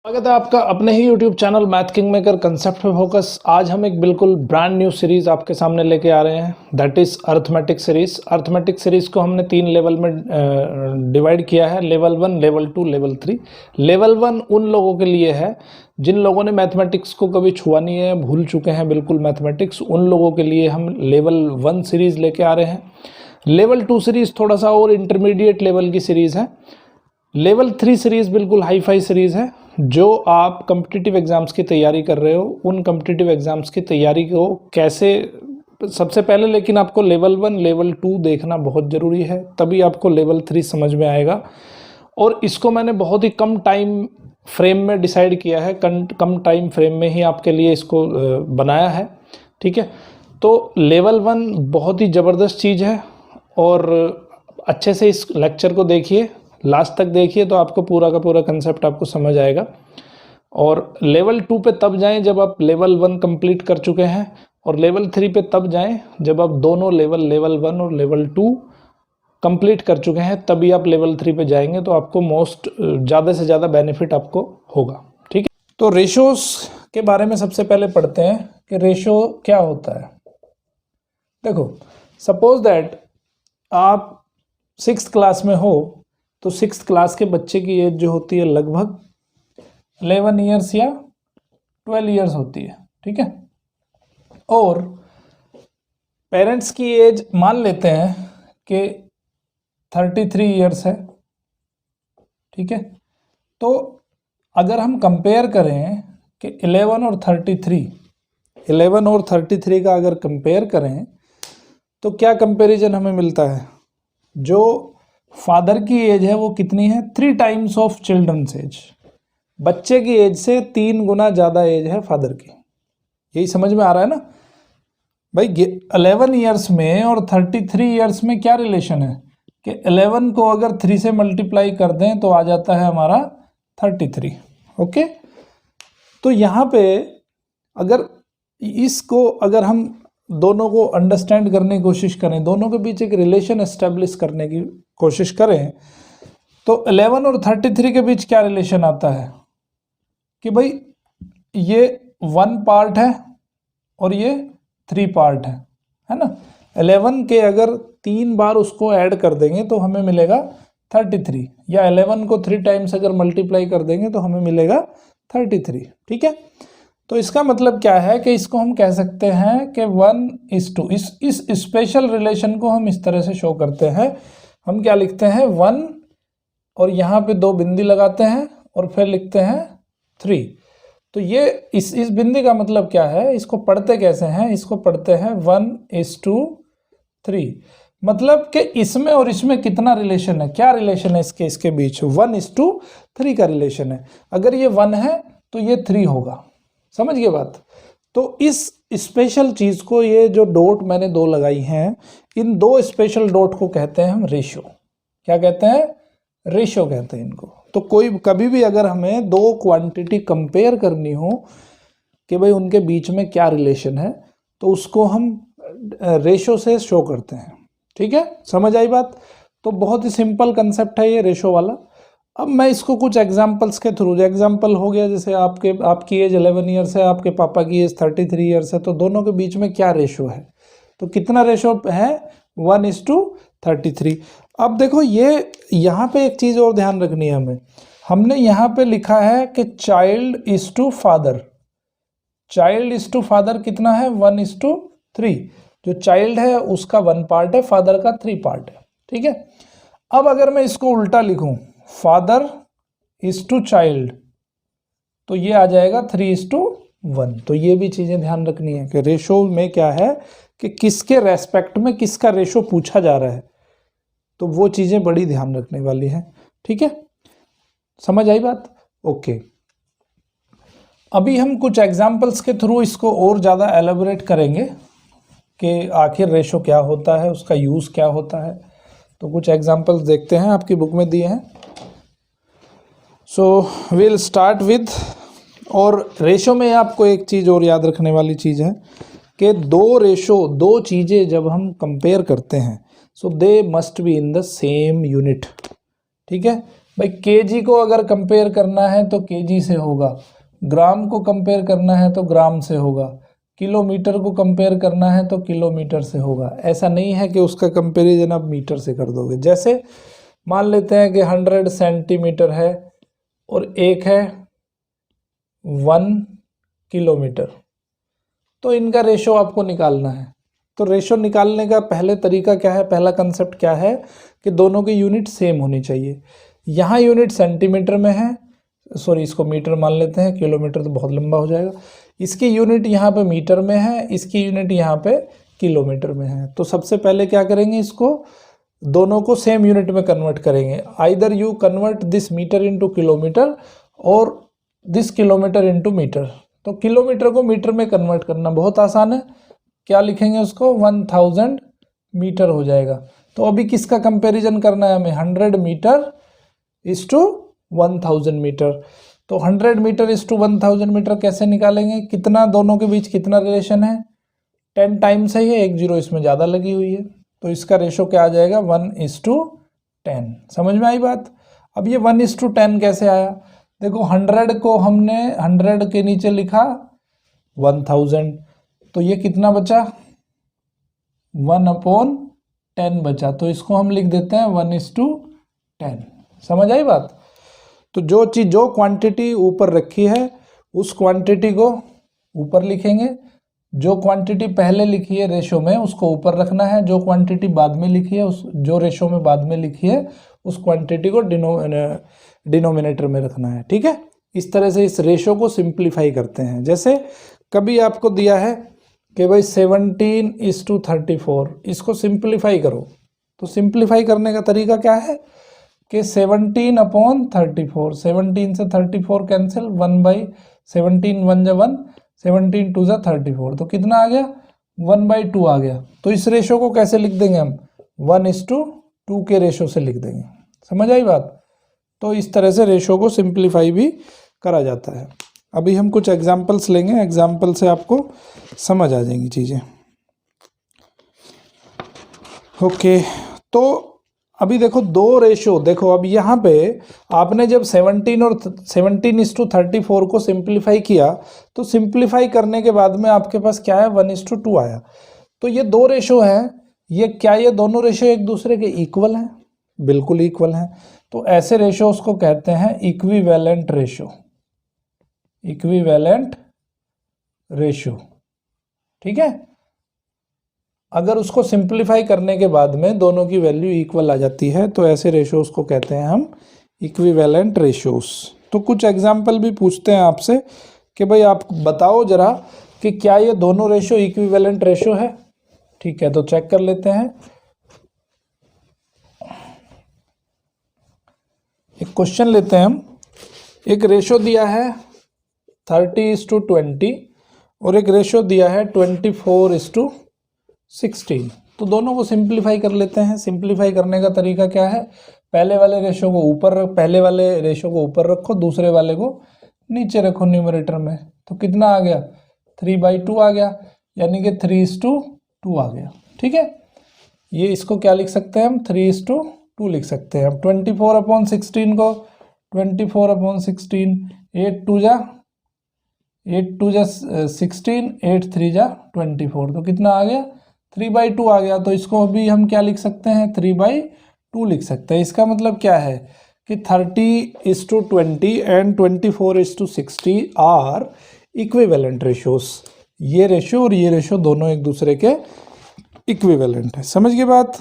स्वागत है आपका अपने ही YouTube channel math king maker concept पे फोकस। आज हम एक बिल्कुल ब्रांड न्यू सीरीज आपके सामने लेके आ रहे हैं, that is arithmetic series. Arithmetic series को हमने 3 लेवल में डिवाइड किया है, लेवल 1, लेवल 2, लेवल 3। लेवल 1 उन लोगों के लिए है जिन लोगों ने मैथमेटिक्स को कभी छुआ नहीं है, भूल चुके हैं बिल्कुल मैथमेटिक्स। उन लोगों के लिए हम लेवल 1 सीरीज लेके आ रहे हैं। लेवल 2 सीरीज थोड़ा सा और इंटरमीडिएट लेवल की सीरीज है। लेवल 3 सीरीज बिल्कुल हाई फाई सीरीज है। जो आप कम्पिटिटिव एग्जाम्स की तैयारी कर रहे हो, उन कम्पिटिटिव एग्जाम्स की तैयारी को कैसे, सबसे पहले लेकिन आपको लेवल 1, लेवल 2 देखना बहुत ज़रूरी है, तभी आपको लेवल 3 समझ में आएगा। और इसको मैंने बहुत ही कम टाइम फ्रेम में डिसाइड किया है, कम टाइम फ्रेम में ही आपके लिए इसको बनाया है। ठीक है, तो लेवल 1 बहुत ही ज़बरदस्त चीज़ है और अच्छे से इस लेक्चर को देखिए, लास्ट तक देखिए तो आपको पूरा का पूरा कंसेप्ट आपको समझ आएगा। और लेवल 2 पे तब जाएं जब आप लेवल 1 कंप्लीट कर चुके हैं, और लेवल 3 पे तब जाएं जब आप दोनों लेवल 1 और लेवल 2 कंप्लीट कर चुके हैं, तभी आप लेवल 3 पे जाएंगे तो आपको ज़्यादा से ज़्यादा बेनिफिट आपको होगा। ठीक है, तो रेशोस के बारे में सबसे पहले पढ़ते हैं कि रेशो क्या होता है। देखो, सपोज दैट आप 6th क्लास में हो, तो 6th क्लास के बच्चे की एज जो होती है लगभग 11 ईयर्स या 12 ईयर्स होती है। ठीक है, और पेरेंट्स की एज मान लेते हैं कि 33 ईयर्स है। ठीक है, तो अगर हम कंपेयर करें कि 11 और 33 का अगर कंपेयर करें तो क्या कंपैरिजन हमें मिलता है? जो फादर की एज है वो कितनी है? 3 टाइम्स ऑफ चिल्ड्रंस एज। बच्चे की एज से 3 गुना ज़्यादा एज है फादर की। यही समझ में आ रहा है ना भाई? 11 ईयर्स में और 33 ईयर्स में क्या रिलेशन है कि 11 को अगर 3 से मल्टीप्लाई कर दें तो आ जाता है हमारा 33। ओके, तो यहाँ पे अगर हम दोनों को अंडरस्टैंड करने की कोशिश करें, दोनों के बीच एक रिलेशन एस्टेब्लिश करने की कोशिश करें, तो 11 और 33 के बीच क्या रिलेशन आता है कि भाई ये 1 पार्ट है और ये 3 पार्ट है ना। 11 के अगर 3 बार उसको ऐड कर देंगे तो हमें मिलेगा 33, या 11 को 3 टाइम्स अगर मल्टीप्लाई कर देंगे तो हमें मिलेगा 33। ठीक है, तो इसका मतलब क्या है कि इसको हम कह सकते हैं कि 1:2। इस स्पेशल रिलेशन को हम इस तरह से शो करते हैं। हम क्या लिखते हैं? 1 और यहाँ पे 2 बिंदी लगाते हैं और फिर लिखते हैं 3। तो ये इस बिंदी का मतलब क्या है? इसको पढ़ते कैसे हैं? इसको पढ़ते हैं 1:3। मतलब कि इसमें और इसमें कितना रिलेशन है, क्या रिलेशन है इसके बीच? 1:3 का रिलेशन है। अगर ये 1 है तो ये 3 होगा। समझ गए बात? तो इस स्पेशल चीज को, ये जो डॉट मैंने 2 लगाई हैं, इन 2 स्पेशल डॉट को कहते हैं हम रेशो। क्या कहते हैं? रेशो कहते हैं इनको। तो कभी भी अगर हमें 2 क्वांटिटी कंपेयर करनी हो कि भाई उनके बीच में क्या रिलेशन है, तो उसको हम रेशो से शो करते हैं। ठीक है, समझ आई बात? तो बहुत ही सिंपल कंसेप्ट है ये रेशो वाला। अब मैं इसको कुछ एग्जांपल्स के थ्रू, एग्जांपल हो गया जैसे आपकी एज 11 ईयर्स है, आपके पापा की एज 33 ईयर्स है, तो दोनों के बीच में क्या रेशो है? तो कितना रेशो है? 1:33। अब देखो, ये यहाँ पे एक चीज़ और ध्यान रखनी है हमें। हमने यहाँ पे लिखा है कि child is to father. Child is to father कितना है? 1:3। जो चाइल्ड है उसका 1 पार्ट है, फादर का 3 पार्ट है। ठीक है, अब अगर मैं इसको उल्टा लिखूं, फादर इज टू चाइल्ड, तो ये आ जाएगा 3:1। तो ये भी चीजें ध्यान रखनी है कि रेशो में क्या है कि किसके रेस्पेक्ट में किसका रेशो पूछा जा रहा है, तो वो चीजें बड़ी ध्यान रखने वाली हैं। ठीक है, समझ आई बात? ओके, अभी हम कुछ एग्जाम्पल्स के थ्रू इसको और ज़्यादा एलेबोरेट करेंगे कि आखिर रेशो क्या होता है, उसका यूज़ क्या होता है। तो कुछ एग्जाम्पल्स देखते हैं, आपकी बुक में दिए हैं। सो विल स्टार्ट विद, और रेशो में आपको एक चीज़ और याद रखने वाली चीज़ है कि 2 चीज़ें जब हम कंपेयर करते हैं, so they must be in the same unit. ठीक है, भाई केजी को अगर कंपेयर करना है तो केजी से होगा, ग्राम को कंपेयर करना है तो ग्राम से होगा, किलोमीटर को कंपेयर करना है तो किलोमीटर से होगा। ऐसा नहीं है कि उसका कंपेरिजन आप मीटर से कर दोगे। जैसे मान लेते हैं कि 100 सेंटीमीटर है और एक है 1 किलोमीटर, तो इनका रेशो आपको निकालना है। तो रेशो निकालने का पहले तरीका क्या है, पहला कंसेप्ट क्या है कि दोनों की यूनिट सेम होनी चाहिए। यहाँ यूनिट सेंटीमीटर में है, सॉरी इसको मीटर मान लेते हैं, किलोमीटर तो बहुत लंबा हो जाएगा। इसकी यूनिट यहाँ पे मीटर में है, इसकी यूनिट यहाँ पे किलोमीटर में है। तो सबसे पहले क्या करेंगे, इसको दोनों को सेम यूनिट में कन्वर्ट करेंगे। Either you convert this metre into kilometre और दिस किलोमीटर इनटू मीटर। तो किलोमीटर को मीटर में कन्वर्ट करना बहुत आसान है। क्या लिखेंगे उसको, 1000 मीटर हो जाएगा। तो अभी किसका कंपैरिजन करना है हमें, 100 मीटर इज टू 1000 मीटर। तो 100 मीटर इज टू 1000 मीटर कैसे निकालेंगे, कितना दोनों के बीच कितना रिलेशन है, 10 टाइम्स है, ये 1 जीरो इसमें ज़्यादा लगी हुई है। तो इसका रेशो क्या आ जाएगा, 1:10। समझ में आई बात। अब ये 1:10 कैसे आया, देखो 100 को हमने 100 के नीचे लिखा 1000, तो ये कितना बचा, 1/10 बचा। तो इसको हम लिख देते हैं 1:10। समझ आई बात। तो जो क्वांटिटी ऊपर रखी है उस क्वांटिटी को ऊपर लिखेंगे, जो क्वांटिटी पहले लिखी है रेशो में उसको ऊपर रखना है, जो क्वांटिटी बाद में लिखी है जो रेशो में बाद में लिखी है उस क्वांटिटी को डिनोमिनेटर में रखना है। ठीक है, इस तरह से इस रेशो को सिंप्लीफाई करते हैं। जैसे कभी आपको दिया है कि भाई 17:34, इसको सिंप्लीफाई करो। तो सिंप्लीफाई करने का तरीका क्या है कि 17/34, 17 से 34 कैंसिल, 1/17, 1 जा 1, 17 2 जा 34, तो कितना आ गया, 1/2 आ गया। तो इस रेशो को कैसे लिख देंगे हम, 1:2 के रेशो से लिख देंगे। समझ आई बात। तो इस तरह से रेशो को सिंप्लीफाई भी करा जाता है। अभी हम कुछ एग्जाम्पल्स लेंगे, एग्जाम्पल से आपको समझ आ जाएंगी चीज़ें। ओके, तो अभी देखो दो रेशो, देखो अब यहाँ पे आपने जब 17 और 17:34 को सिंप्लीफाई किया, तो सिंप्लीफाई करने के बाद में आपके पास क्या है, 1:2 आया। तो ये दो रेशो हैं, ये क्या, ये दोनों रेशो एक दूसरे के इक्वल हैं, बिल्कुल इक्वल हैं। तो ऐसे रेशोज को कहते हैं इक्विवेलेंट रेशो, इक्विवेलेंट रेशो। ठीक है, अगर उसको सिंप्लीफाई करने के बाद में दोनों की वैल्यू इक्वल आ जाती है तो ऐसे रेशोज को कहते हैं हम इक्विवेलेंट रेशोज। तो कुछ एग्जाम्पल भी पूछते हैं आपसे कि भाई आप बताओ जरा कि क्या ये दोनों रेशो इक्विवेलेंट रेशो है। ठीक है, तो चेक कर लेते हैं। एक क्वेश्चन लेते हैं हम। एक रेशो दिया है 30:20 और एक रेशो दिया है 24:16। तो दोनों को सिंप्लीफाई कर लेते हैं। सिंप्लीफाई करने का तरीका क्या है, पहले वाले रेशो को ऊपर रखो, दूसरे वाले को नीचे रखो न्यूमरेटर में। तो कितना आ गया, 3/2 आ गया, यानी कि 3:2 आ गया। ठीक है, ये इसको क्या लिख सकते हैं हम, 3:2 लिख सकते हैं। अब 24/16 को 24/16, 8 2 जा 16, 8 3 जा 24, तो कितना आ गया, 3/2 आ गया। तो इसको अभी हम क्या लिख सकते हैं, 3/2 लिख सकते हैं। इसका मतलब क्या है कि 30:20 एंड 24:60 आर इक्विवेलेंट रेशोस। ये रेशो और ये रेशो दोनों एक दूसरे के इक्विवेलेंट है। समझ गए बात।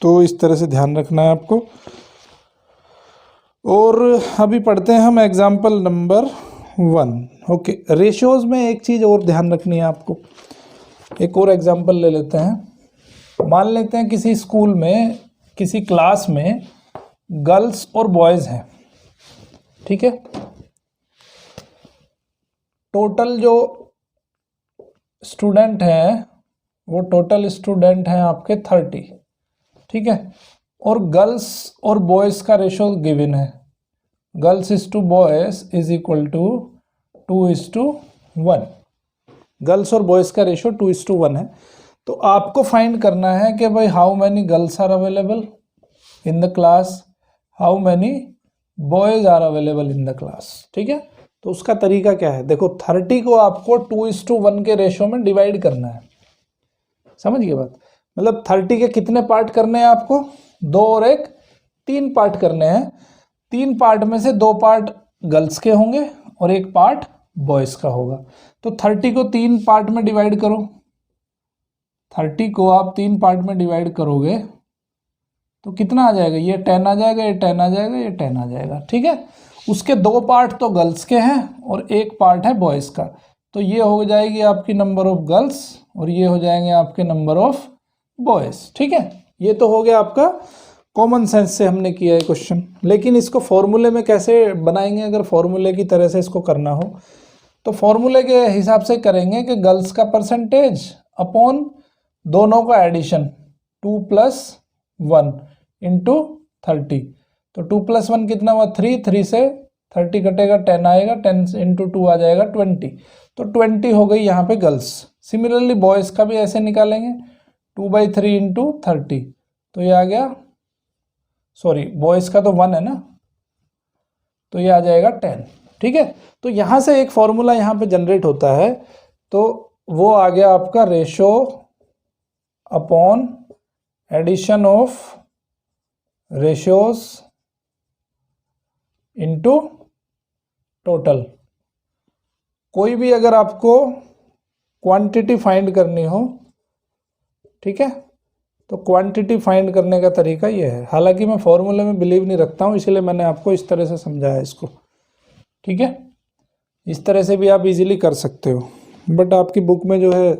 तो इस तरह से ध्यान रखना है आपको। और अभी पढ़ते हैं हम एग्जाम्पल नंबर 1। ओके, रेशियोज में एक चीज़ और ध्यान रखनी है आपको। एक और एग्जाम्पल ले लेते हैं। मान लेते हैं किसी स्कूल में, किसी क्लास में गर्ल्स और बॉयज़ हैं। ठीक है, टोटल जो स्टूडेंट हैं वो टोटल स्टूडेंट हैं आपके 30। ठीक है, और गर्ल्स और बॉयज़ का रेशो गिवन है, girls is to boys is equal to 2:1। Girls और बॉयज़ का रेशो 2:1 है। तो आपको फाइंड करना है कि भाई how many girls are available in the class, how many boys are available in the class. ठीक है, तो उसका तरीका क्या है, देखो 30 को आपको 2:1 के रेशो में डिवाइड करना है। समझ गए बात, मतलब 30 के कितने पार्ट करने हैं आपको, 2 और 1, 3 पार्ट करने हैं। 3 पार्ट में से 2 पार्ट गर्ल्स के होंगे और 1 पार्ट बॉयज का होगा। तो 30 को 3 पार्ट में डिवाइड करो, 30 को आप 3 पार्ट में डिवाइड करोगे तो कितना आ जाएगा, ये 10 आ जाएगा, ये 10 आ जाएगा, ये 10 आ जाएगा। ठीक है, उसके 2 पार्ट तो गर्ल्स के हैं और 1 पार्ट है बॉयज का। तो ये हो जाएगी आपकी नंबर ऑफ गर्ल्स और ये हो जाएंगे आपके नंबर ऑफ बॉयज। ठीक है, ये तो हो गया आपका कॉमन सेंस से हमने किया है क्वेश्चन। लेकिन इसको फॉर्मूले में कैसे बनाएंगे, अगर फॉर्मूले की तरह से इसको करना हो तो फॉर्मूले के हिसाब से करेंगे कि गर्ल्स का परसेंटेज अपॉन दोनों का एडिशन 2 + 1 इंटू 30। तो 2 + 1 कितना हुआ 3, 3 से 30 कटेगा 10 आएगा, 10 इंटू 2 आ जाएगा 20। तो 20 हो गई यहाँ पे गर्ल्स। सिमिलरली बॉयज़ का भी ऐसे निकालेंगे 2/3 इंटू 30, तो ये आ गया, सॉरी बॉयज़ का तो 1 है ना, तो ये आ जाएगा 10। ठीक है, तो यहाँ से एक फॉर्मूला यहाँ पे जनरेट होता है, तो वो आ गया आपका ratio upon addition of ratios into total. कोई भी अगर आपको क्वांटिटी फाइंड करनी हो, ठीक है, तो क्वांटिटी फाइंड करने का तरीका ये है। हालांकि मैं फॉर्मूले में बिलीव नहीं रखता हूँ, इसलिए मैंने आपको इस तरह से समझाया इसको। ठीक है, इस तरह से भी आप इजीली कर सकते हो, बट आपकी बुक में जो है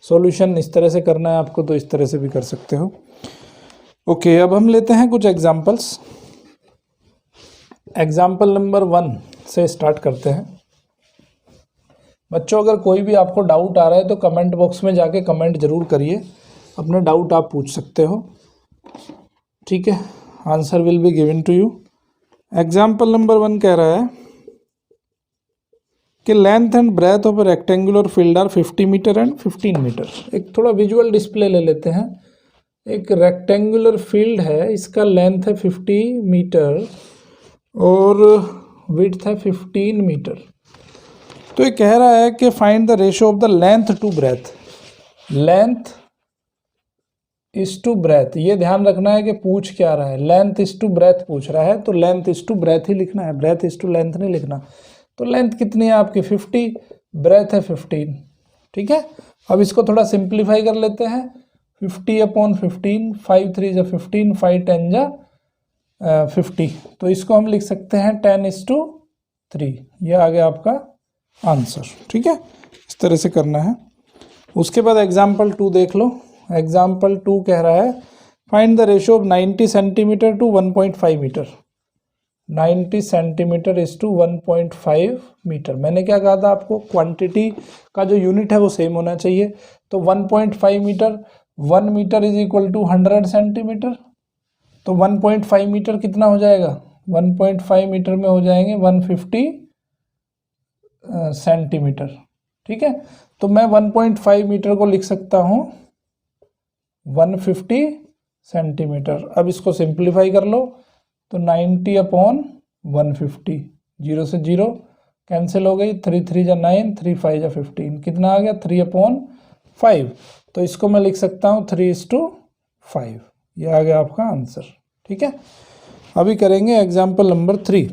सॉल्यूशन इस तरह से करना है आपको, तो इस तरह से भी कर सकते हो। ओके, अब हम लेते हैं कुछ एग्जांपल्स। एग्जाम्पल नंबर 1 से स्टार्ट करते हैं। बच्चों, अगर कोई भी आपको डाउट आ रहा है तो कमेंट बॉक्स में जाके कमेंट जरूर करिए, अपने डाउट आप पूछ सकते हो। ठीक है, answer will be given to you. Example number 1 कह रहा है कि length and breadth of a rectangular field are 50 metre and 15 metre. एक थोड़ा विजुअल डिस्प्ले ले लेते हैं। एक रेक्टेंगुलर फील्ड है, इसका लेंथ है 50 मीटर और विड्थ है 15 मीटर। तो ये कह रहा है कि find the ratio of the length to breadth. Length is to breadth, ये ध्यान रखना है कि पूछ क्या रहा है, लेंथ इज टू ब्रेथ पूछ रहा है, तो लेंथ इज टू ब्रेथ ही लिखना है, ब्रेथ इज टू लेंथ नहीं लिखना। तो लेंथ कितनी है आपकी 50, ब्रेथ है 15। ठीक है, अब इसको थोड़ा सिंप्लीफाई कर लेते हैं। 50/15, 5 3 जा 15, 5 10 जा 50। तो इसको हम लिख सकते हैं 10:3। ये आ गया आपका आंसर। ठीक है, इस तरह से करना है। उसके बाद एग्जाम्पल 2 देख लो। एग्जाम्पल 2 कह रहा है find the ratio of 90 centimetre to 1.5 metre. 90 centimetre is to 1.5 metre. मैंने क्या कहा था आपको, क्वांटिटी का जो यूनिट है वो सेम होना चाहिए। तो 1.5 metre, 1 metre is equal to 100 centimetre. तो 1.5 मीटर कितना हो जाएगा, 1.5 मीटर में हो जाएंगे 150 सेंटीमीटर। ठीक है, तो मैं 1.5 मीटर को लिख सकता हूँ 150 सेंटीमीटर। अब इसको सिंप्लीफाई कर लो, तो 90/150, 0 से 0 कैंसिल हो गई, 3 3 जा 9, 3 5 जा 15, कितना आ गया 3/5। तो इसको मैं लिख सकता हूँ 3:5। ये आ गया आपका आंसर। ठीक है, अभी करेंगे एग्जाम्पल नंबर 3।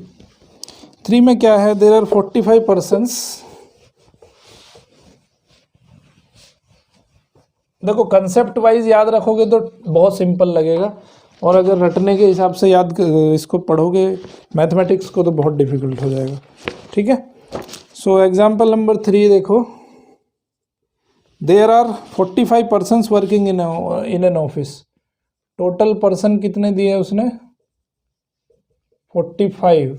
3 में क्या है, देयर आर 45 पर्सन्स। देखो कंसेप्ट वाइज याद रखोगे तो बहुत सिंपल लगेगा, और अगर रटने के हिसाब से याद इसको पढ़ोगे मैथमेटिक्स को तो बहुत डिफिकल्ट हो जाएगा। ठीक है, सो एग्जाम्पल नंबर 3 देखो। There are 45 persons working in an office. Total person कितने दिए उसने, 45।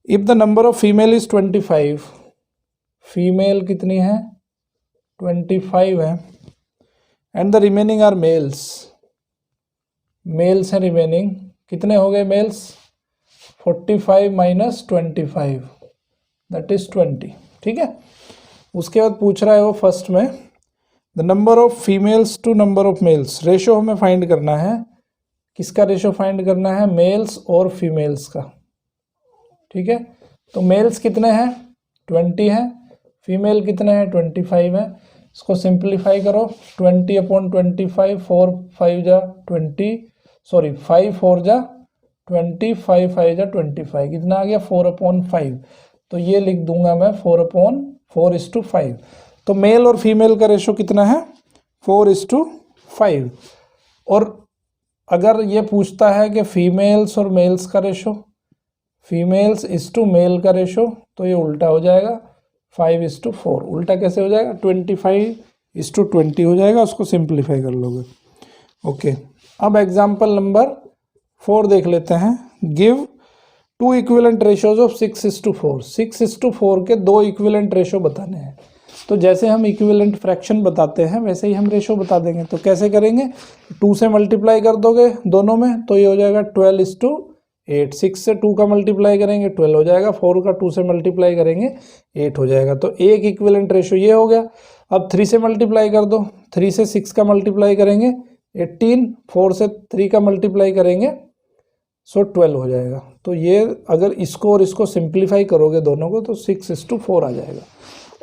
If the number of female is 25, female कितनी है 25 है, and the remaining are males, males हैं रिमेनिंग, कितने हो गए मेल्स, 45 माइनस 25 दैट इज 20। ठीक है, उसके बाद पूछ रहा है वो फर्स्ट में the number of females to number of males. Ratio हमें फाइंड करना है किसका रेशो फाइंड करना है, मेल्स और फीमेल्स का, ठीक है। तो मेल्स कितने हैं 20 हैं, फीमेल कितने हैं 25 है। इसको सिंप्लीफाई करो, 20/25, 4 5 जा 20, सॉरी 5 4 जा 20, 5 5 जा 25, कितना आ गया 4/5। तो ये लिख दूंगा मैं 4/4:5। तो मेल और फीमेल का रेशो कितना है 4:5। और अगर ये पूछता है कि फीमेल्स और मेल्स का रेशो, फीमेल्स इस टू मेल का रेशो, तो ये उल्टा हो जाएगा 5:4। उल्टा कैसे हो जाएगा 25:20 हो जाएगा, उसको सिंप्लीफाई कर लोगे। ओके, अब एग्जाम्पल नंबर 4 देख लेते हैं। Give 2 equivalent ratios of 6:4। 6:4 के 2 इक्विवेलेंट रेशो बताने हैं। तो जैसे हम इक्विवेलेंट फ्रैक्शन बताते हैं वैसे ही हम रेशो बता देंगे। तो कैसे करेंगे, 2 से मल्टीप्लाई कर दोगे दोनों में, तो ये हो जाएगा 12:8। 6 से 2 का मल्टीप्लाई करेंगे 12 हो जाएगा, 4 का 2 से मल्टीप्लाई करेंगे 8 हो जाएगा। तो एक इक्विवेलेंट रेशो ये हो गया। अब 3 से मल्टीप्लाई कर दो, 3 से 6 का मल्टीप्लाई करेंगे 18, 4 से 3 का मल्टीप्लाई करेंगे सो 12 हो जाएगा। तो ये अगर इसको और इसको सिंप्लीफाई करोगे दोनों को तो 6:4 आ जाएगा।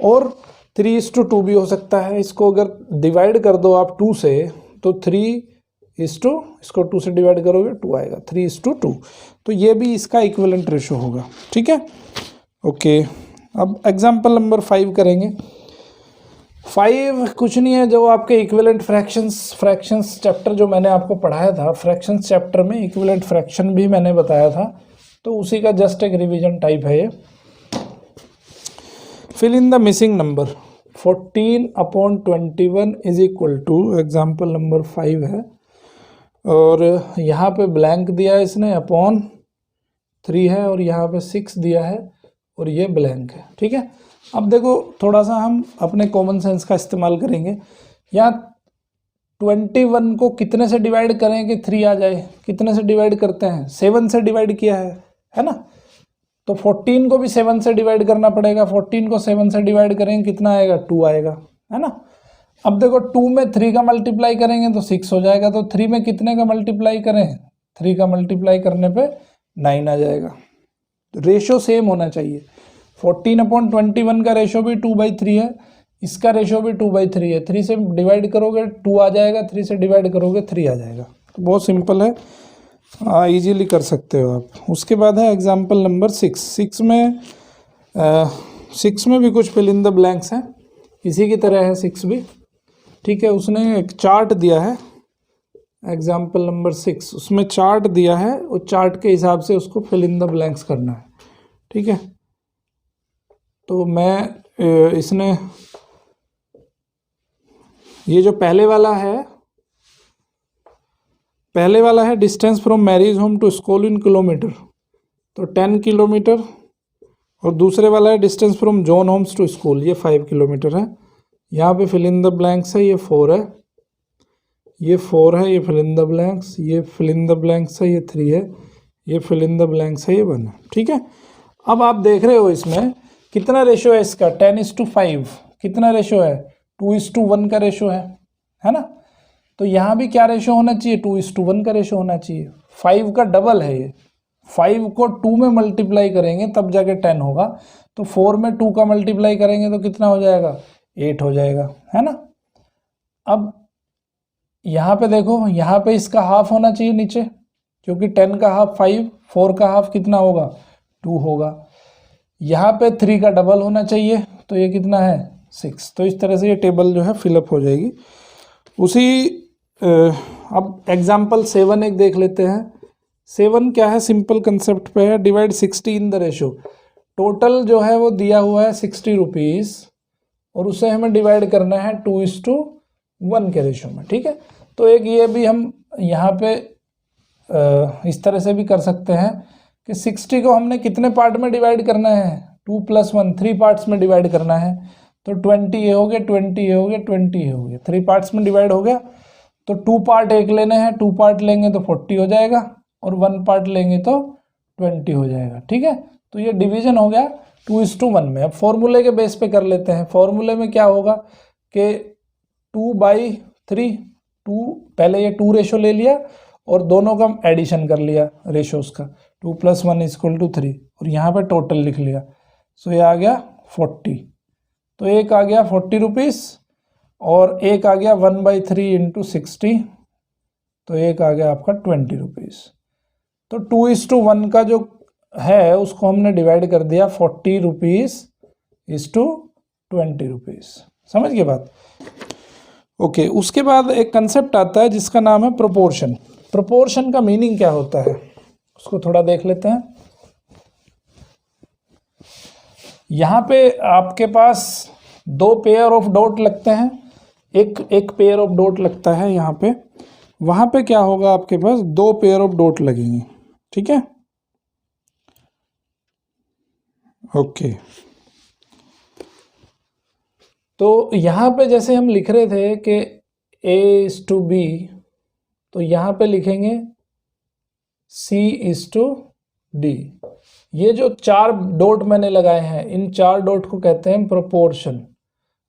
और 3:2 भी हो सकता है। इसको अगर डिवाइड कर दो आप 2 से तो 3 इसको 2 से डिवाइड करोगे 2 आएगा, 3:2। तो ये भी इसका इक्विवेलेंट रेशो होगा, ठीक है। ओके, अब एग्जाम्पल नंबर 5 करेंगे। 5 कुछ नहीं है, जो आपके इक्विवेलेंट फ्रैक्शंस चैप्टर जो मैंने आपको पढ़ाया था, फ्रैक्शंस चैप्टर में इक्विवेलेंट फ्रैक्शन भी मैंने बताया था, तो उसी का जस्ट एक रिवीजन टाइप है ये। Fill in the missing number. 14/21 is equal to, example number 5 है, और यहाँ पे ब्लैंक दिया है इसने, अपॉन 3 है, और यहाँ पे 6 दिया है, और ये ब्लैंक है, ठीक है। अब देखो थोड़ा सा हम अपने कॉमन सेंस का इस्तेमाल करेंगे। यहाँ 21 को कितने से डिवाइड करें कि 3 आ जाए, कितने से डिवाइड करते हैं, 7 से डिवाइड किया है ना। तो 14 को भी 7 से डिवाइड करना पड़ेगा। 14 को 7 से डिवाइड करेंगे कितना आएगा 2 आएगा, है ना। अब देखो 2 में 3 का मल्टीप्लाई करेंगे तो 6 हो जाएगा। तो 3 में कितने का मल्टीप्लाई करें, 3 का मल्टीप्लाई करने पे 9 आ जाएगा। रेशो सेम होना चाहिए। 14/21 का रेशो भी 2/3 है, इसका रेशो भी 2/3 है। 3 से डिवाइड करोगे 2 आ जाएगा, 3 से डिवाइड करोगे 3 आ जाएगा। तो बहुत सिंपल है, इजीली कर सकते हो आप। उसके बाद है एग्जाम्पल नंबर 6। 6 में भी कुछ फिल इन द ब्लैंक्स हैं, इसी की तरह है 6 भी, ठीक है। उसने एक चार्ट दिया है, एग्जाम्पल नंबर 6, उसमें चार्ट दिया है, और चार्ट के हिसाब से उसको फिल इन द ब्लैंक्स करना है, ठीक है। तो मैं इसने ये जो पहले वाला है distance from Mary's home to school in kilometre, तो 10 किलोमीटर। और दूसरे वाला है distance from John homes to school, ये 5 किलोमीटर है। यहाँ पे फिल इन द ब्लैंक्स है, ये 4 है, ये 4 है, ये फिल इन द ब्लैंक्स, ये फिल इन द ब्लैंक्स है, ये 3 है, ये फिल इन द ब्लैंक्स है, ये 1 है, ठीक है। अब आप देख रहे हो इसमें कितना रेशो है इसका, 10:5। कितना रेशो है 2:1 का रेशो है ना। तो यहाँ भी क्या रेशो होना चाहिए, 2:1 का रेशो होना चाहिए। 5 का डबल है ये, 5 को 2 में मल्टीप्लाई करेंगे तब जाके 10 होगा। तो 4 में 2 का मल्टीप्लाई करेंगे तो कितना हो जाएगा 8 हो जाएगा, है ना। अब यहाँ पे देखो, यहाँ पे इसका हाफ होना चाहिए नीचे, क्योंकि 10 का हाफ 5, 4 का हाफ कितना होगा 2 होगा। यहाँ पे 3 का डबल होना चाहिए, तो ये कितना है 6। तो इस तरह से ये टेबल जो है फिलअप हो जाएगी। अब एग्जाम्पल 7 एक देख लेते हैं। 7 क्या है, सिंपल कंसेप्ट पे है, divide 60 in the ratio. Total जो है वो दिया हुआ है 60 रुपीज़, और उसे हमें डिवाइड करना है 2:1 के रेशो में, ठीक है। तो एक ये भी हम यहाँ पे इस तरह से भी कर सकते हैं कि 60 को हमने कितने पार्ट में डिवाइड करना है, 2 + 1, 3 पार्ट्स में डिवाइड करना है। तो 20 ये हो गया, 20 ये हो गया, 20 ये हो गया, 3 पार्ट्स में डिवाइड हो गया। तो 2 पार्ट एक लेने हैं, 2 पार्ट लेंगे तो 40 हो जाएगा, और 1 पार्ट लेंगे तो 20 हो जाएगा, ठीक है। तो ये डिवीजन हो गया 2:1 में। अब फॉर्मूले के बेस पे कर लेते हैं। फॉर्मूले में क्या होगा कि 2/3, 2 पहले ये 2 रेशो ले लिया, और दोनों का एडिशन कर लिया रेशोज का, 2 + 1 = 3, और यहाँ पे टोटल लिख लिया। सो ये आ गया 40। तो एक आ गया 40 रुपीज़ और एक आ गया 1/3 × 60, तो एक आ गया आपका 20 रुपीज़। तो 2:1 का जो है उसको हमने डिवाइड कर दिया 40 रुपीज़ = 20 रुपीज़। समझ गए बात? ओके, उसके बाद एक कंसेप्ट आता है जिसका नाम है प्रोपोर्शन। प्रोपोर्शन का मीनिंग क्या होता है उसको थोड़ा देख लेते हैं। यहाँ पे आपके पास 2 पेयर ऑफ डॉट लगते हैं, एक पेयर ऑफ डॉट लगता है यहाँ पे, वहाँ पे क्या होगा, आपके पास 2 पेयर ऑफ डॉट लगेंगे। ठीक है, ओके। तो यहाँ पे जैसे हम लिख रहे थे कि A:B, तो यहाँ पे लिखेंगे C:D। ये जो 4 डॉट मैंने लगाए हैं, इन 4 डॉट को कहते हैं प्रोपोर्शन।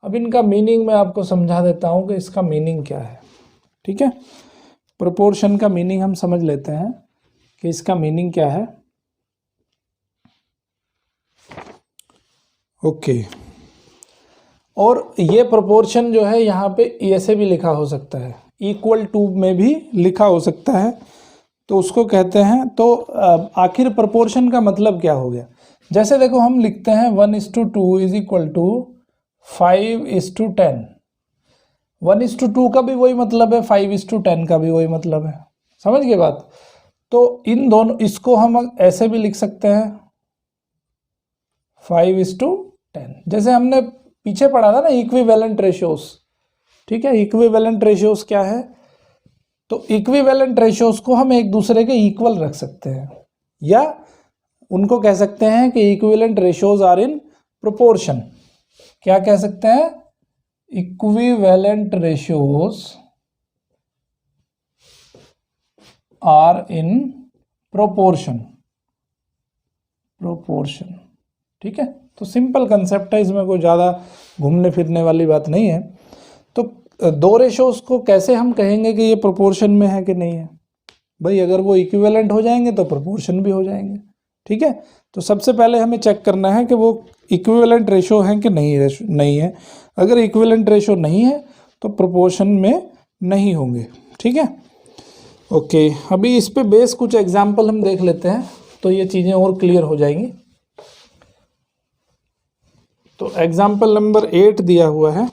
अब इनका मीनिंग मैं आपको समझा देता हूँ कि इसका मीनिंग क्या है। ठीक है, प्रोपोर्शन का मीनिंग हम समझ लेते हैं कि इसका मीनिंग क्या है। ओके, और ये प्रोपोर्शन जो है यहाँ पे ऐसे भी लिखा हो सकता है, =, में भी लिखा हो सकता है, तो उसको कहते हैं। तो आखिर प्रोपोर्शन का मतलब क्या हो गया? जैसे देखो हम लिखते हैं 1:2 = 5:10। 1:2 का भी वही मतलब है, 5:10 का भी वही मतलब है। समझ गए बात? तो इन दोनों, इसको हम ऐसे भी लिख सकते हैं 5:10, जैसे हमने पीछे पढ़ा था ना इक्विवेलेंट रेशियोज। ठीक है, इक्विवेलेंट रेशियोज क्या है? तो इक्विवेलेंट रेशियोज को हम एक दूसरे के इक्वल रख सकते हैं, या उनको कह सकते हैं कि equivalent ratios are in proportion. क्या कह सकते हैं? Equivalent ratios are in proportion. ठीक है, तो सिंपल कंसेप्ट है, इसमें कोई ज़्यादा घूमने फिरने वाली बात नहीं है। तो 2 रेशोज को कैसे हम कहेंगे कि ये प्रोपोर्शन में है कि नहीं है? भाई अगर वो इक्विवेलेंट हो जाएंगे तो प्रोपोर्शन भी हो जाएंगे। ठीक है, तो सबसे पहले हमें चेक करना है कि वो इक्विवेलेंट रेशो है कि नहीं है। अगर इक्विवेलेंट रेशो नहीं है तो प्रोपोर्शन में नहीं होंगे। ठीक है, ओके। अभी इस पे बेस कुछ एग्जाम्पल हम देख लेते हैं तो ये चीज़ें और क्लियर हो जाएंगी। तो एग्जाम्पल नंबर 8 दिया हुआ है,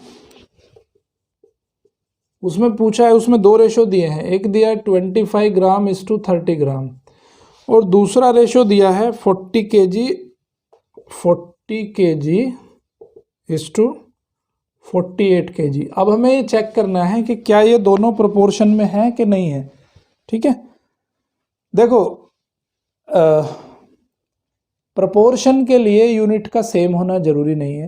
उसमें पूछा है, उसमें 2 रेशो दिए हैं। एक दिया है 25 ग्राम = 30 ग्राम और दूसरा रेशो दिया है 40 kg = 48 kg। अब हमें ये चेक करना है कि क्या ये दोनों प्रोपोर्शन में है कि नहीं है। ठीक है, देखो प्रोपोर्शन के लिए यूनिट का सेम होना जरूरी नहीं है,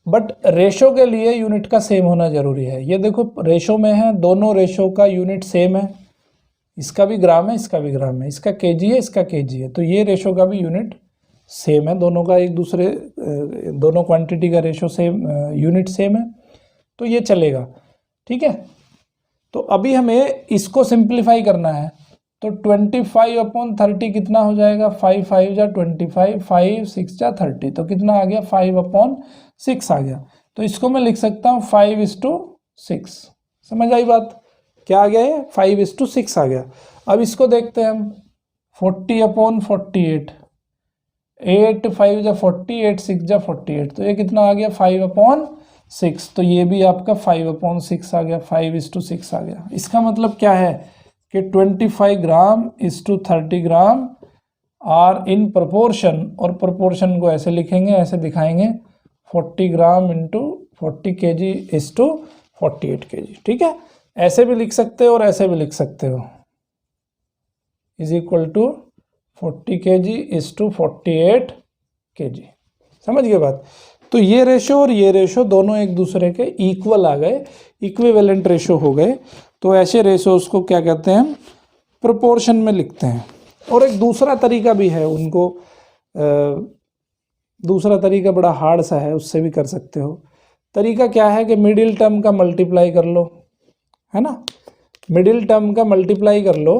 बट रेशो के लिए यूनिट का सेम होना जरूरी है। ये देखो रेशो में है, दोनों रेशो का यूनिट सेम है, इसका भी ग्राम है, इसका भी ग्राम है, इसका केजी है, इसका केजी है, तो ये रेशो का भी यूनिट सेम है, दोनों का एक दूसरे दोनों क्वांटिटी का रेशो सेम, यूनिट सेम है, तो ये चलेगा। ठीक है, तो अभी हमें इसको सिंप्लीफाई करना है, तो 25/30 कितना हो जाएगा? 5 × 5 = 25, 5 × 6 = 30, तो कितना आ गया? 5/6 आ गया। तो इसको मैं लिख सकता हूँ 5:6। समझ आई बात? क्या आ गया? ये 5:6 आ गया। अब इसको देखते हैं हम, 40/48, 8 × 5 = 40, 8 × 6 = 48, तो ये कितना आ गया? 5/6। तो ये भी आपका 5/6 आ गया, 5:6 आ गया। इसका मतलब क्या है कि 25 ग्राम = 30 ग्राम आर इन प्रोपोर्शन, और प्रोपोर्शन को ऐसे लिखेंगे, ऐसे दिखाएंगे, 40 ग्राम × 40 kg = 48 kg। ठीक है, ऐसे भी लिख सकते हो और ऐसे भी लिख सकते हो, = 40 kg = 48 kg। समझ गए बात? तो ये रेशो और ये रेशो दोनों एक दूसरे के इक्वल आ गए, इक्विवेलेंट रेशो हो गए। तो ऐसे रेशोज को क्या कहते हैं? प्रोपोर्शन में लिखते हैं। और एक दूसरा तरीका भी है, उनको दूसरा तरीका बड़ा हार्ड सा है, उससे भी कर सकते हो। तरीका क्या है कि मिडिल टर्म का मल्टीप्लाई कर लो, है ना। मिडिल टर्म का मल्टीप्लाई कर लो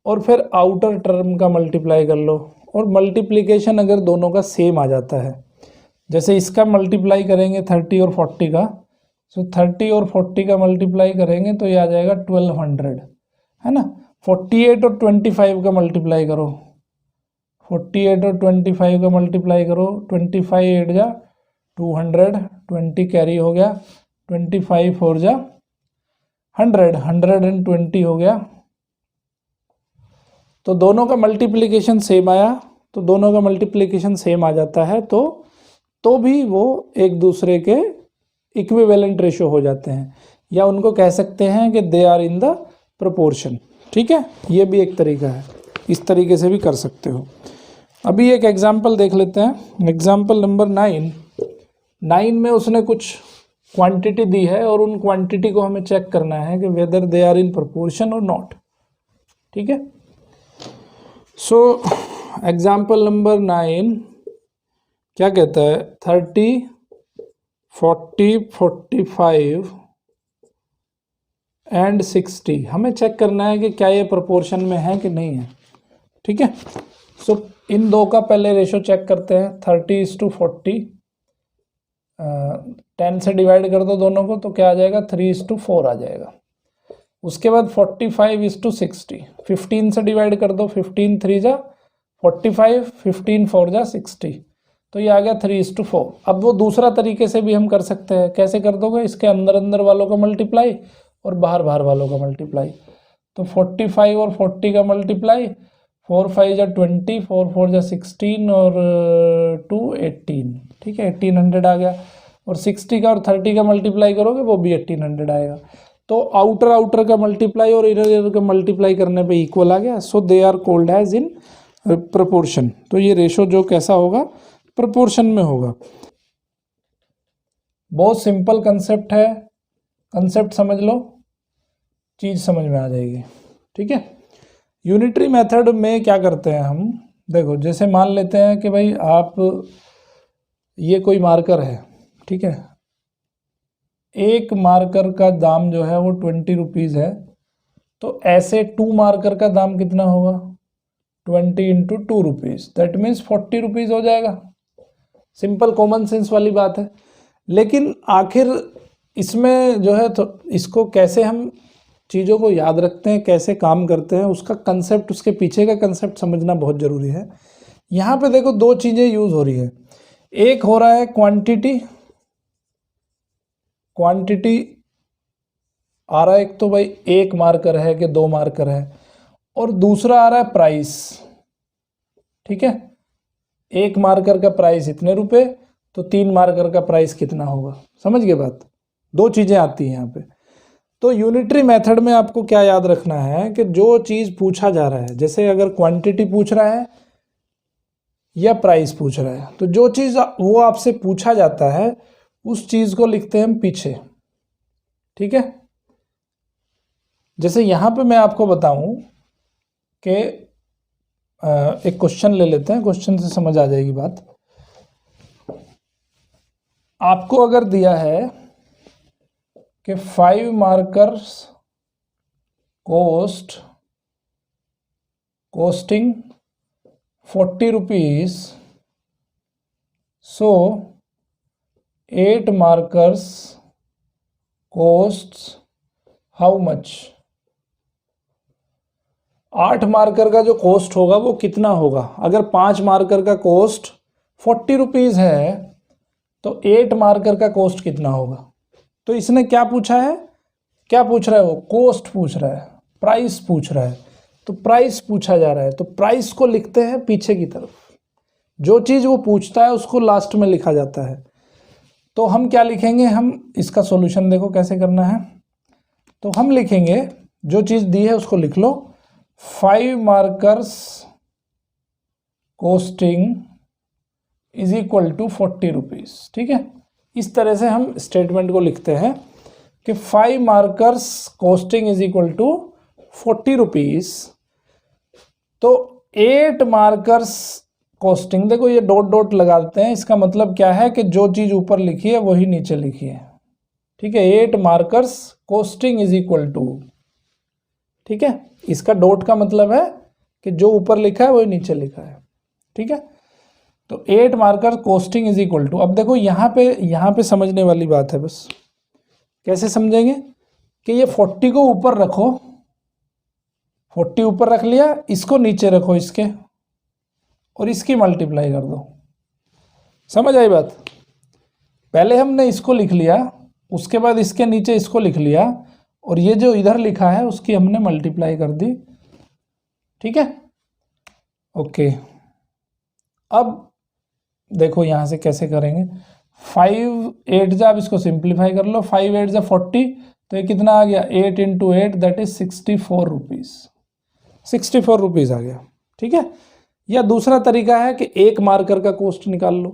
और फिर आउटर टर्म का मल्टीप्लाई कर लो, और मल्टीप्लिकेशन अगर दोनों का सेम आ जाता है, जैसे इसका मल्टीप्लाई करेंगे 30 और 40 का, सो 30 और 40 का मल्टीप्लाई करेंगे तो ये आ जाएगा 1200, है ना। 48 और 25 का मल्टीप्लाई करो, 48 और 25 का मल्टीप्लाई करो, 25 8 जा 200, 20 कैरी हो गया, 25 4 जा 100, 120 हो गया। तो दोनों का मल्टीप्लिकेशन सेम आया, तो दोनों का मल्टीप्लिकेशन सेम आ जाता है तो भी वो एक दूसरे के इक्विवेलेंट रेशो हो जाते हैं, या उनको कह सकते हैं कि they are in the proportion. ठीक है, ये भी एक तरीका है, इस तरीके से भी कर सकते हो। अभी एक एग्जाम्पल देख लेते हैं, एग्जाम्पल नंबर 9 में उसने कुछ क्वांटिटी दी है और उन क्वांटिटी को हमें चेक करना है कि whether they are in proportion और नॉट। ठीक है, सो एग्जाम्पल नंबर 9 क्या कहता है, 30 40 45 एंड 60, हमें चेक करना है कि क्या ये प्रोपोर्शन में है कि नहीं है। ठीक है, सो इन दो का पहले रेशो चेक करते हैं। 30:40, 10 से डिवाइड कर दो दोनों को तो क्या आ जाएगा, 3:4 आ जाएगा। उसके बाद 45:60, 15 से डिवाइड कर दो, 15 3 जा 45, 15 4 जा 60, तो ये आ गया 3:4। अब वो दूसरा तरीके से भी हम कर सकते हैं, कैसे कर दोगे, इसके अंदर अंदर वालों का मल्टीप्लाई और बाहर बाहर वालों का मल्टीप्लाई। तो 45 और 40 का मल्टीप्लाई, 4 5 जा 20, 4 4 जा 16 और 2 18। ठीक है, 1800 आ गया। और 60 का और 30 का मल्टीप्लाई करोगे वो भी 1800 आएगा। तो आउटर का मल्टीप्लाई और इनर का मल्टीप्लाई करने पे इक्वल आ गया। So they are called as in proportion. तो ये रेशो जो कैसा होगा, प्रोपोर्शन में होगा। बहुत सिंपल कंसेप्ट है, कंसेप्ट समझ लो, चीज समझ में आ जाएगी। ठीक है, यूनिटरी मेथड में क्या करते हैं हम, देखो जैसे मान लेते हैं कि भाई आप, ये कोई मार्कर है, ठीक है, एक मार्कर का दाम जो है वो 20 रुपीज़ है, तो ऐसे 2 मार्कर का दाम कितना होगा, 20 × 2 रुपीज़, दैट मीन्स 40 रुपीज़ हो जाएगा। सिंपल कॉमन सेंस वाली बात है। लेकिन आखिर इसमें जो है, तो इसको कैसे हम चीज़ों को याद रखते हैं, कैसे काम करते हैं, उसका कंसेप्ट, उसके पीछे का कंसेप्ट समझना बहुत ज़रूरी है। यहाँ पे देखो 2 चीज़ें यूज़ हो रही है। एक हो रहा है क्वांटिटी आ रहा है, एक तो भाई एक मार्कर है कि 2 मार्कर है, और दूसरा आ रहा है प्राइस। ठीक है, एक मार्कर का प्राइस इतने रुपए, तो 3 मार्कर का प्राइस कितना होगा, समझ गए बात। 2 चीज़ें आती हैं यहाँ पे। तो यूनिटरी मेथड में आपको क्या याद रखना है कि जो चीज़ पूछा जा रहा है, जैसे अगर क्वांटिटी पूछ रहा है या प्राइस पूछ रहा है, तो जो चीज़ वो आपसे पूछा जाता है उस चीज़ को लिखते हैं हम पीछे। ठीक है, जैसे यहाँ पे मैं आपको बताऊं कि एक क्वेश्चन ले लेते हैं, क्वेश्चन से समझ आ जाएगी बात। आपको अगर दिया है कि 5 markers costing 40 rupees, so 8 markers costs how much. 8 marker का जो कॉस्ट होगा वो कितना होगा। अगर 5 मार्कर का कॉस्ट 40 रुपीज़ है तो 8 मार्कर का कॉस्ट कितना होगा। तो इसने क्या पूछा है, क्या पूछ रहा है, वो कॉस्ट पूछ रहा है, प्राइस पूछ रहा है। तो प्राइस पूछा जा रहा है, तो प्राइस को लिखते हैं पीछे की तरफ। जो चीज़ वो पूछता है उसको लास्ट में लिखा जाता है। तो हम क्या लिखेंगे, हम इसका सॉल्यूशन देखो कैसे करना है। तो हम लिखेंगे, जो चीज़ दी है उसको लिख लो, 5 markers costing is equal to 40 rupees. ठीक है, इस तरह से हम स्टेटमेंट को लिखते हैं कि 5 markers costing is equal to 40 rupees. तो 8 मार्कर्स कॉस्टिंग, देखो ये डॉट डॉट लगाते हैं, इसका मतलब क्या है कि जो चीज़ ऊपर लिखी है वही नीचे लिखी है। ठीक है, 8 markers costing is equal to ठीक है, इसका डॉट का मतलब है कि जो ऊपर लिखा है वही नीचे लिखा है। ठीक है, तो 8 marker costing is equal to, अब देखो यहाँ पे समझने वाली बात है। बस कैसे समझेंगे कि ये 40 को ऊपर रखो, 40 ऊपर रख लिया, इसको नीचे रखो इसके, और इसकी मल्टीप्लाई कर दो। समझ आई बात? पहले हमने इसको लिख लिया, उसके बाद इसके नीचे इसको लिख लिया, और ये जो इधर लिखा है उसकी हमने मल्टीप्लाई कर दी। ठीक है, ओके। अब देखो यहां से कैसे करेंगे, 5 8 जा, अब इसको सिंप्लीफाई कर लो, 5 8 जा 40, तो ये कितना आ गया, 8 into 8 that is 64 rupees, 64 rupees आ गया। ठीक है, या दूसरा तरीका है कि एक मार्कर का कॉस्ट निकाल लो।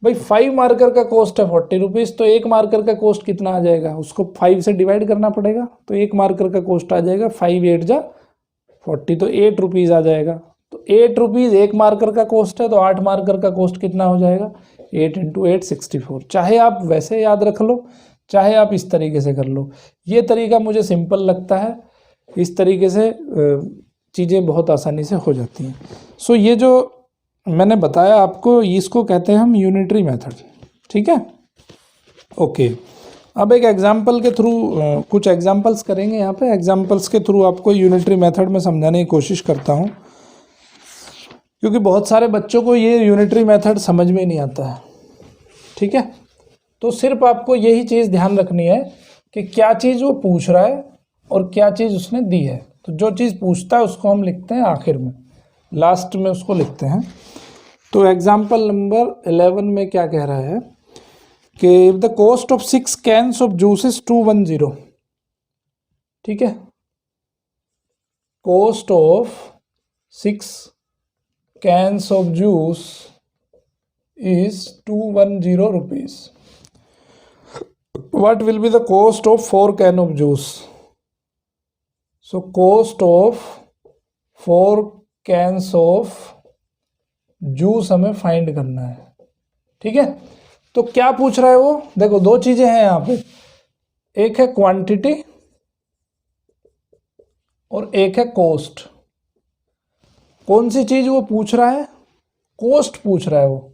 भाई 5 मार्कर का कॉस्ट है 40 रुपीज़, तो एक मार्कर का कॉस्ट कितना आ जाएगा, उसको 5 से डिवाइड करना पड़ेगा, तो एक मार्कर का कॉस्ट आ जाएगा 5 8 जा 40, तो 8 रुपीज़ आ जाएगा। तो 8 रुपीज़ एक मार्कर का कॉस्ट है, तो 8 मार्कर का कॉस्ट कितना हो जाएगा, 8 इंटू 8 64। चाहे आप वैसे याद रख लो, चाहे आप इस तरीके से कर लो, ये तरीका मुझे सिंपल लगता है, इस तरीके से चीज़ें बहुत आसानी से हो जाती हैं। सो ये जो मैंने बताया आपको, इसको कहते हैं हम यूनिटरी मेथड। ठीक है, ओके। अब एक एग्जांपल के थ्रू कुछ एग्जांपल्स करेंगे। यहाँ पे एग्जांपल्स के थ्रू आपको यूनिटरी मेथड में समझाने की कोशिश करता हूँ, क्योंकि बहुत सारे बच्चों को ये यूनिटरी मेथड समझ में नहीं आता है। ठीक है, तो सिर्फ आपको यही चीज़ ध्यान रखनी है कि क्या चीज़ वो पूछ रहा है और क्या चीज़ उसने दी है। तो जो चीज़ पूछता है उसको हम लिखते हैं आखिर में, लास्ट में उसको लिखते हैं। तो एग्जाम्पल नंबर 11 में क्या कह रहा है कि if the cost of 6 cans of juice is 210। ठीक है, cost of 6 cans of juice is 210 rupees. What will be the cost of 4 can of juice? So cost of 4 cans of juice हमें find करना है। ठीक है, तो क्या पूछ रहा है वो, देखो दो चीजें हैं यहाँ पे, एक है क्वांटिटी और एक है कॉस्ट। कौन सी चीज वो पूछ रहा है, कॉस्ट पूछ रहा है वो,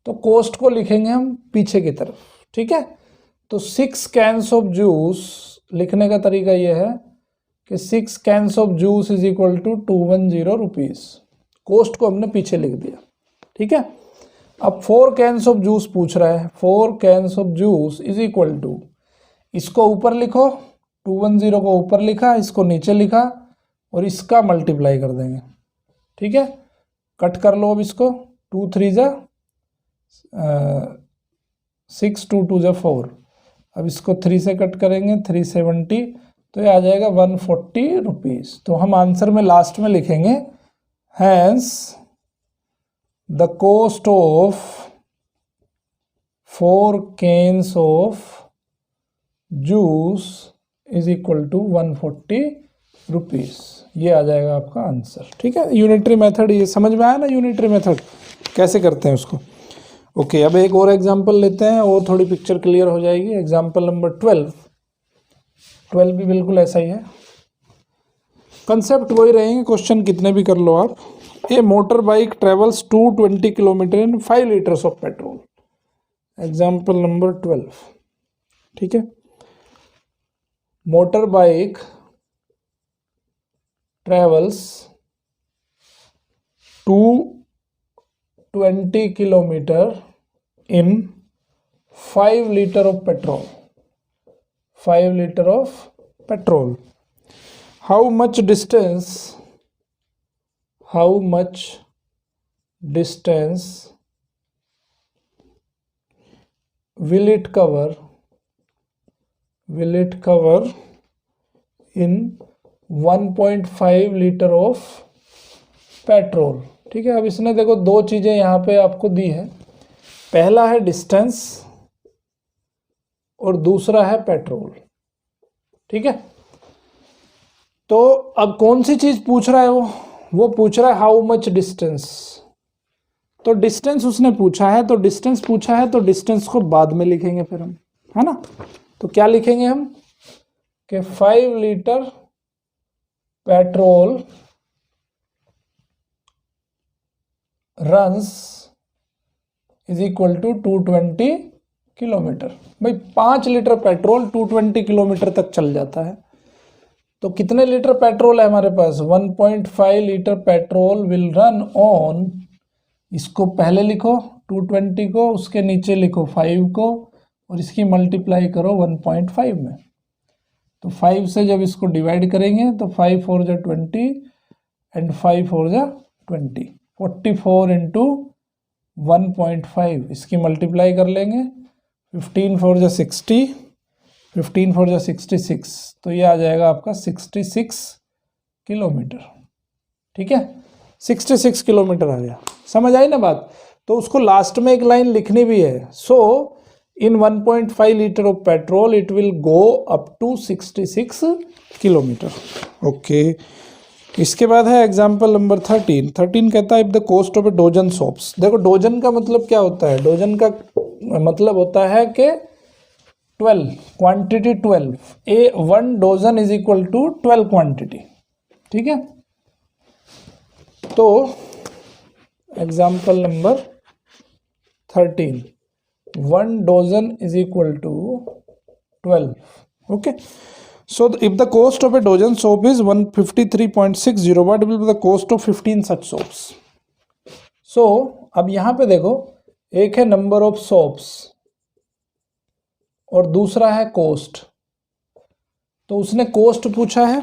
तो कॉस्ट को लिखेंगे हम पीछे की तरफ। ठीक है, तो 6 कैन्स ऑफ जूस लिखने का तरीका यह है कि 6 cans of juice is equal to 210 rupees. Cost को हमने पीछे लिख दिया। ठीक है, अब 4 कैन्स ऑफ जूस पूछ रहा है, 4 cans of juice is equal to, इसको ऊपर लिखो, 210 को ऊपर लिखा, इसको नीचे लिखा, और इसका मल्टीप्लाई कर देंगे। ठीक है, कट कर लो अब इसको, 2 3 जा 6, 2 2 जा 4, अब इसको 3 से कट करेंगे, 370, तो ये आ जाएगा 140 रुपीज़। तो हम आंसर में लास्ट में लिखेंगे hence the cost of 4 cans of juice is equal to 140 rupees. ये आ जाएगा आपका आंसर। ठीक है, यूनिटरी मेथड ये समझ में आया ना, यूनिटरी मेथड कैसे करते हैं उसको। ओके, अब एक और एग्जांपल लेते हैं और थोड़ी पिक्चर क्लियर हो जाएगी। एग्जांपल नंबर 12 भी बिल्कुल ऐसा ही है, कंसेप्ट वही रहेंगे, क्वेश्चन कितने भी कर लो आप। A motor bike travels 220 kilometre in 5 litres of petrol. Example number 12। ठीक है, motor bike travels 220 kilometer in 5 liter of petrol. 5 liter of petrol. How much distance will it cover in 1.5 liter of petrol. ठीक है, अब इसने देखो दो चीज़ें यहाँ पे आपको दी है, पहला है डिस्टेंस और दूसरा है पेट्रोल। ठीक है, तो अब कौन सी चीज़ पूछ रहा है वो पूछ रहा है हाउ मच डिस्टेंस। तो डिस्टेंस उसने पूछा है, तो डिस्टेंस को बाद में लिखेंगे फिर हम, है ना। तो क्या लिखेंगे हम कि 5 litre petrol runs is equal to 220 kilometre. भाई 5 लीटर पेट्रोल 220 किलोमीटर तक चल जाता है, तो कितने लीटर पेट्रोल है हमारे पास? 1.5 litre petrol will run on, इसको पहले लिखो 220 को, उसके नीचे लिखो 5 को, और इसकी मल्टीप्लाई करो 1.5 में। तो 5 से जब इसको डिवाइड करेंगे तो 5 4 जा 20 एंड 5 4 जा 20, 44 इंटू 1.5, इसकी मल्टीप्लाई कर लेंगे। 15 4 जा 60, 15 4 जा 66, तो ये आ जाएगा आपका 66 किलोमीटर। ठीक है, 66 किलोमीटर आ गया। समझ आई ना बात? तो उसको लास्ट में एक लाइन लिखनी भी है। So in 1.5 litre of petrol it will go up to 66 kilometre. Okay, इसके बाद है एग्जाम्पल नंबर 13। 13 कहता है if the cost of a dozen soaps. देखो डोजन का मतलब क्या होता है? डोजन का मतलब होता है कि 12, quantity 12, a 1 dozen is equal to 12 quantity. ठीक है, तो example number 13, 1 dozen is equal to 12। Okay, so if the cost of a dozen soap is 153.60, what will be the cost of 15 such soaps? So अब यहां पे देखो, एक है number of soaps और दूसरा है कोस्ट। तो उसने कोस्ट पूछा है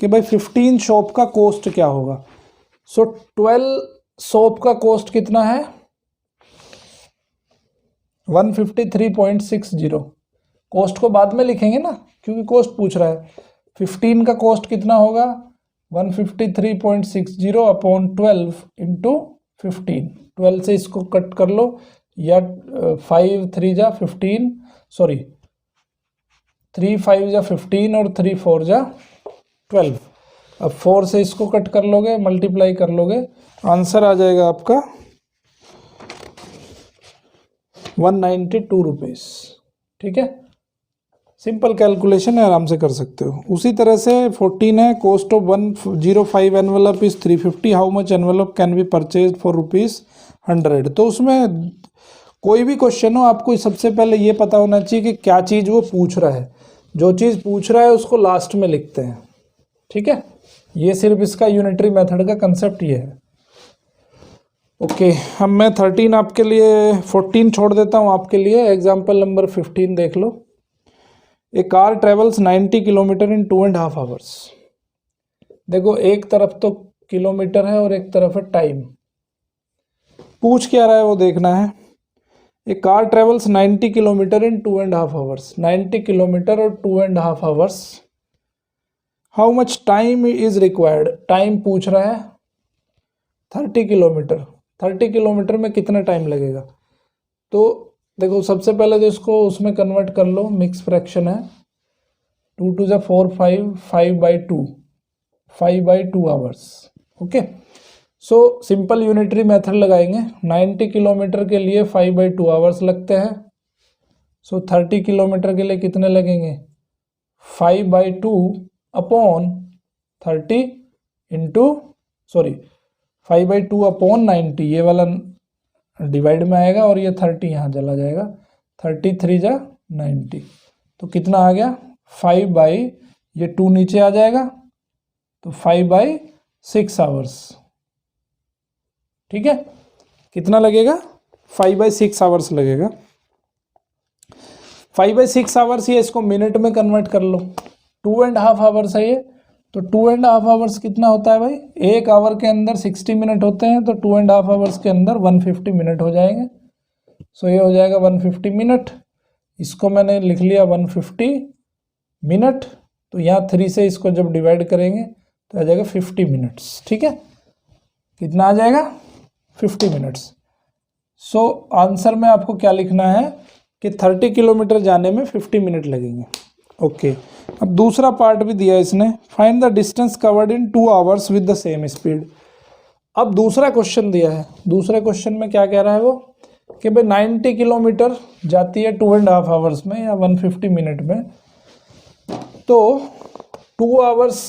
कि भाई 15 सोप का कोस्ट क्या होगा। सो 12 सोप का कोस्ट कितना है? 153.60। कोस्ट को बाद में लिखेंगे ना, क्योंकि कोस्ट पूछ रहा है। 15 का कोस्ट कितना होगा? 153.60 अपॉन 12 इंटू 15। 12 से इसको कट कर लो, या 5 3 जा 15, सॉरी 3 5 जा 15 और 3 4 जा 12। अब 4 से इसको कट कर लोगे, मल्टीप्लाई कर लोगे, आंसर आ जाएगा आपका 192 रुपीज़। ठीक है, सिंपल कैलकुलेशन है, आराम से कर सकते हो। उसी तरह से 14 है, cost of 105 envelope is 350, how much envelope can be purchase for ₹100। तो उसमें कोई भी क्वेश्चन हो, आपको सबसे पहले ये पता होना चाहिए कि क्या चीज़ वो पूछ रहा है। जो चीज़ पूछ रहा है उसको लास्ट में लिखते हैं। ठीक है, ये सिर्फ इसका यूनिटरी मेथड का कंसेप्ट ये है। ओके, अब मैं 13 आपके लिए 14 छोड़ देता हूँ आपके लिए। एग्जाम्पल नंबर 15 देख लो। A car travels 90 kilometre in 2.5 hours. देखो एक तरफ तो किलोमीटर है और एक तरफ है टाइम। पूछ क्या रहा है वो देखना है। A car travels 90 kilometre in 2.5 hours. 90 kilometre और 2.5 hours. How much time is required? Time पूछ रहा है 30 किलोमीटर। 30 किलोमीटर में कितना टाइम लगेगा? तो देखो सबसे पहले तो इसको उसमें कन्वर्ट कर लो, मिक्स फ्रैक्शन है। 2 2 जा 4 5, 5/2, 5/2 hours. Okay, so simple unitary method लगाएंगे। 90 किलोमीटर के लिए 5/2 आवर्स लगते हैं। सो 30 किलोमीटर के लिए कितने लगेंगे? 5/2 अपॉन 30 इंटू, सॉरी 5/2 अपॉन 90, ये वाला डिवाइड में आएगा और ये 30 यहाँ चला जाएगा। 33 जा 90, तो कितना आ गया? 5 बाई, ये 2 नीचे आ जाएगा, तो 5/6 आवर्स। ठीक है, कितना लगेगा? 5/6 आवर्स लगेगा। 5/6 आवर्स, ये इसको मिनट में कन्वर्ट कर लो। 2.5 आवर्स है ये, तो 2.5 आवर्स कितना होता है भाई? एक आवर के अंदर 60 मिनट होते हैं, तो 2.5 आवर्स के अंदर 150 मिनट हो जाएंगे। सो ये हो जाएगा 150 मिनट। इसको मैंने लिख लिया 150 मिनट। तो यहाँ 3 से इसको जब डिवाइड करेंगे तो आ जाएगा 50 मिनट्स। ठीक है, कितना आ जाएगा? 50 मिनट्स। सो आंसर में आपको क्या लिखना है कि 30 किलोमीटर जाने में 50 मिनट लगेंगे। ओके, अब दूसरा पार्ट भी दिया इसने, find the distance covered in 2 hours with the same speed. अब दूसरा क्वेश्चन दिया है। दूसरे क्वेश्चन में क्या कह रहा है वो कि भाई 90 किलोमीटर जाती है 2.5 आवर्स में या 150 मिनट में, तो 2 आवर्स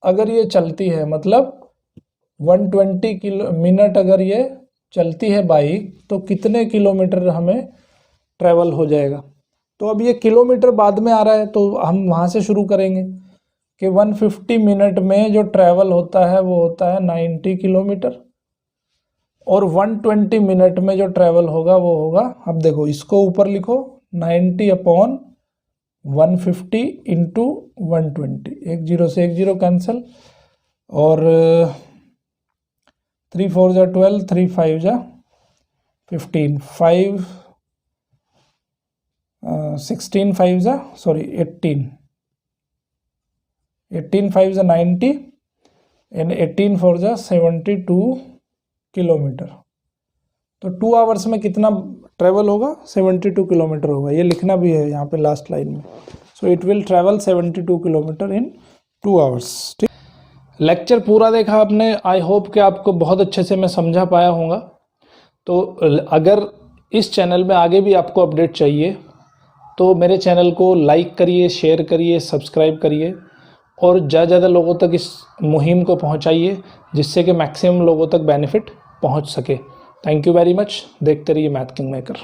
अगर ये चलती है, मतलब 120 मिनट अगर ये चलती है बाइक, तो कितने किलोमीटर हमें ट्रैवल हो जाएगा। तो अब ये किलोमीटर बाद में आ रहा है, तो हम वहाँ से शुरू करेंगे कि 150 मिनट में जो ट्रैवल होता है वो होता है 90 किलोमीटर, और 120 मिनट में जो ट्रैवल होगा वो होगा, अब देखो इसको ऊपर लिखो, 90/150 इंटू 120, एक जीरो से एक जीरो कैंसिल, और 3 4 जा 12, 3 5 जा 15, 5 16 5 जा 18, 18 5 जा 90 एंड 18 4 जा 72 किलोमीटर। तो 2 आवर्स में कितना ट्रेवल होगा, 72 किलोमीटर होगा। ये लिखना भी है यहाँ पे लास्ट लाइन में। So it will travel 72 kilometre in 2 hours. ठीक, लेक्चर पूरा देखा आपने, आई होप कि आपको बहुत अच्छे से मैं समझा पाया होगा। तो अगर इस चैनल में आगे भी आपको अपडेट चाहिए तो मेरे चैनल को लाइक करिए, शेयर करिए, सब्सक्राइब करिए, और ज़्यादा लोगों तक इस मुहिम को पहुंचाइए, जिससे कि मैक्सिमम लोगों तक बेनिफिट पहुंच सके। Thank you very much. देखते रहिए मैथ किंग मेकर।